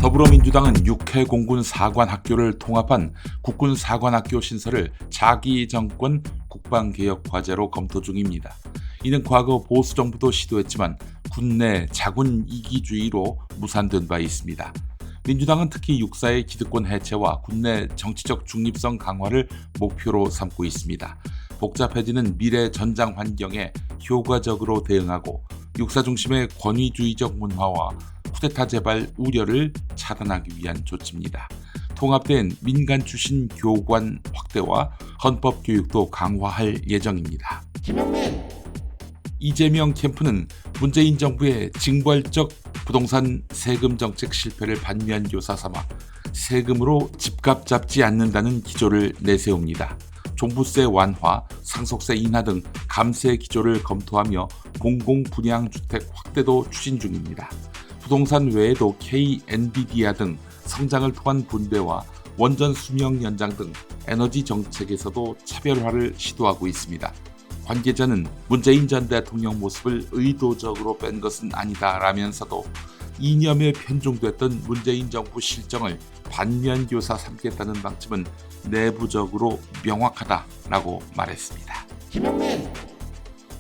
더불어민주당은 육해공군 사관학교를 통합한 국군사관학교 신설을 차기 정권 국방개혁 과제로 검토 중입니다. 이는 과거 보수정부도 시도했지만 군내 자군 이기주의로 무산된 바 있습니다. 민주당은 특히 육사의 기득권 해체와 군내 정치적 중립성 강화를 목표로 삼고 있습니다. 복잡해지는 미래 전장 환경에 효과적으로 대응하고 육사 중심의 권위주의적 문화와 쿠데타 재발 우려를 차단하기 위한 조치입니다. 통합된 민간 출신 교관 확대와 헌법 교육도 강화할 예정입니다. 이재명 캠프는 문재인 정부의 징벌적 부동산 세금 정책 실패를 반면교사 삼아 세금으로 집값 잡지 않는다는 기조를 내세웁니다. 종부세 완화, 상속세 인하 등 감세 기조를 검토하며 공공분양주택 확대도 추진 중입니다. 부동산 외에도 K-엔비디아 등 성장을 통한 분배와 원전 수명 연장 등 에너지 정책에서도 차별화를 시도하고 있습니다. 관계자는 문재인 전 대통령 모습을 의도적으로 뺀 것은 아니다라면서도 이념에 편중됐던 문재인 정부 실정을 반면교사 삼겠다는 방침은 내부적으로 명확하다라고 말했습니다.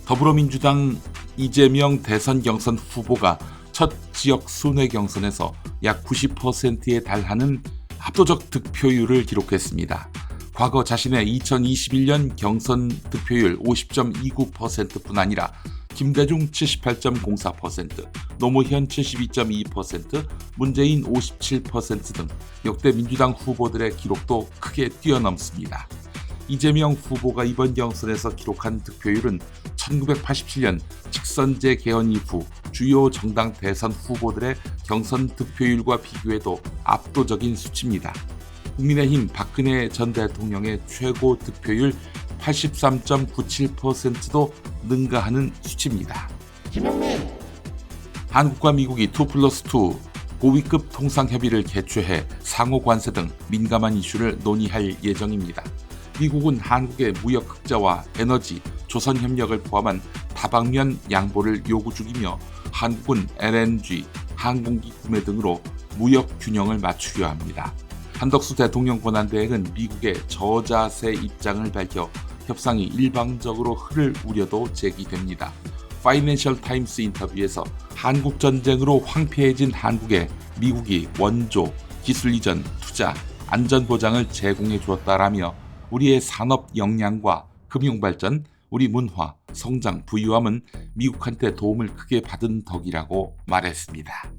더불어민주당 이재명 대선 경선 후보가 첫 지역 순회 경선에서 약 90%에 달하는 압도적 득표율을 기록했습니다. 과거 자신의 2021년 경선 득표율 50.29%뿐 아니라 김대중 78.04%, 노무현 72.2%, 문재인 57% 등 역대 민주당 후보들의 기록도 크게 뛰어넘습니다. 이재명 후보가 이번 경선에서 기록한 득표율은 1987년 직선제 개헌 이후 주요 정당 대선 후보들의 경선 득표율과 비교해도 압도적인 수치입니다. 국민의힘 박근혜 전 대통령의 최고 득표율 83.97%도 능가하는 수치입니다. 한국과 미국이 2+2 고위급 통상협의를 개최해 상호 관세 등 민감한 이슈를 논의할 예정입니다. 미국은 한국의 무역 흑자와 에너지, 조선 협력을 포함한 다방면 양보를 요구 중이며 한국은 LNG, 항공기 구매 등으로 무역 균형을 맞추려 합니다. 한덕수 대통령 권한대행은 미국의 저자세 입장을 밝혀 협상이 일방적으로 흐를 우려도 제기됩니다. 파이낸셜 타임스 인터뷰에서 한국 전쟁으로 황폐해진 한국에 미국이 원조, 기술 이전, 투자, 안전 보장을 제공해 주었다라며 우리의 산업 역량과 금융 발전, 우리 문화, 성장, 부유함은 미국한테 도움을 크게 받은 덕이라고 말했습니다.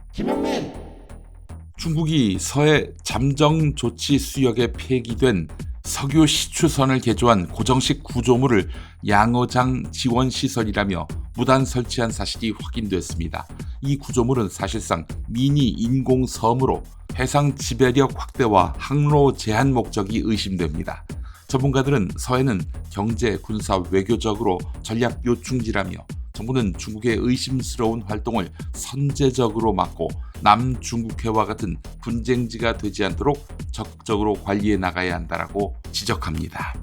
중국이 서해 잠정 조치 수역에 폐기된 석유 시추선을 개조한 고정식 구조물을 양어장 지원시설이라며 무단 설치한 사실이 확인됐습니다. 이 구조물은 사실상 미니 인공섬으로 해상 지배력 확대와 항로 제한 목적이 의심됩니다. 전문가들은 서해는 경제, 군사, 외교적으로 전략 요충지라며 정부는 중국의 의심스러운 활동을 선제적으로 막고 남중국해와 같은 분쟁지가 되지 않도록 적극적으로 관리해 나가야 한다라고 지적합니다.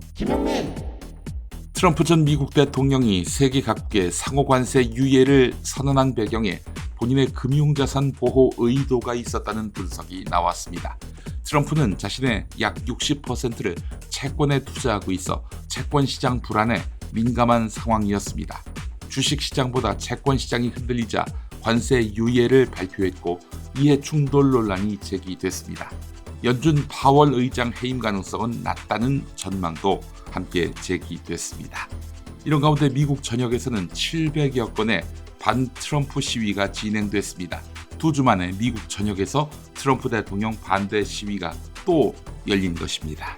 트럼프 전 미국 대통령이 세계 각국의 상호관세 유예를 선언한 배경에 본인의 금융자산 보호 의도가 있었다는 분석이 나왔습니다. 트럼프는 자신의 약 60%를 채권에 투자하고 있어 채권 시장 불안에 민감한 상황이었습니다. 주식시장보다 채권시장이 흔들리자 관세 유예를 발표했고 이해 충돌 논란이 제기됐습니다. 연준 파월 의장 해임 가능성은 낮다는 전망도 함께 제기됐습니다. 이런 가운데 미국 전역에서는 700여 건의 반트럼프 시위가 진행됐습니다. 2주 만에 미국 전역에서 트럼프 대통령 반대 시위가 또 열린 것입니다.